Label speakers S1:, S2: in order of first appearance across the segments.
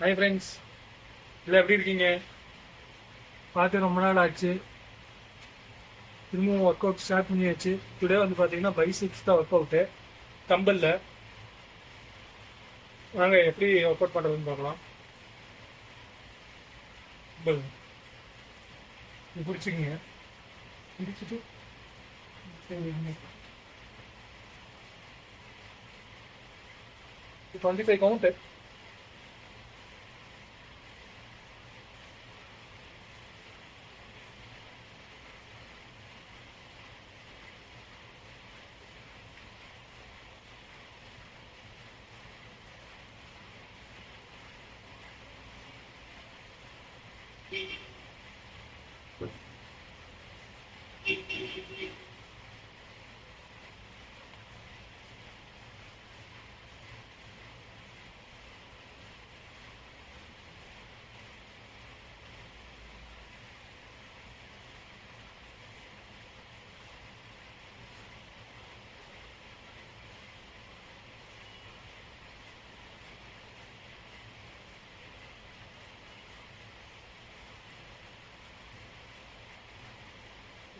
S1: Hi friends, இல்லை எப்படி இருக்கீங்க? பார்த்து ரொம்ப நாள் ஆச்சு. திரும்பவும் ஒர்க் அவுட் ஸ்டார்ட் பண்ணியாச்சு. டுடே வந்து பார்த்தீங்கன்னா பைசிக்ஸ் தான் ஒர்க் அவுட்டு கம்பலில். வாங்க எப்படி ஒர்க் அவுட் பண்ணுறதுன்னு பார்க்கலாம். பிடிச்சிக்கிங்க, பிடிச்சிட்டு 25 கவுண்ட்.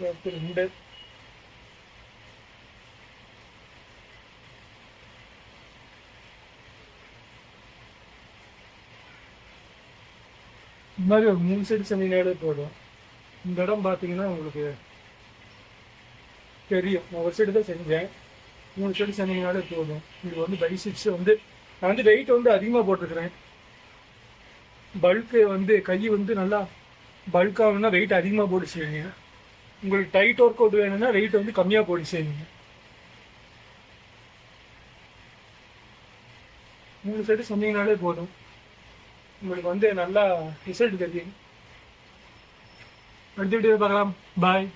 S1: ரெண்டு இந்த மாதிரி ஒரு 3 செட் செஞ்சீங்கனாலே போதும். இந்த இடம் பார்த்தீங்கன்னா உங்களுக்கு தெரியும். நான் ஒரு செட்டு தான் செஞ்சேன். 3 செட்டு செஞ்சீங்கனாலே போதும். இது வந்து பைசிப்ஸ் வந்து நான் வந்து வெயிட் வந்து அதிகமாக போட்டிருக்கிறேன். பல்க்கு வந்து கை வந்து நல்லா பல்காகணும்னா வெயிட் அதிகமாக போட்டு செய்வீங்க. உங்களுக்கு டைட் ஒர்க் அவுட் வேணும்னா வெயிட் வந்து கம்மியாக போட்டு செய்வீங்க. 3 செட்டு செஞ்சீங்கனாலே போதும். உங்களுக்கு வந்து நல்லா ரிசல்ட் தெரியும். அடுத்த வீடியோ பார்க்கலாம். பாய்.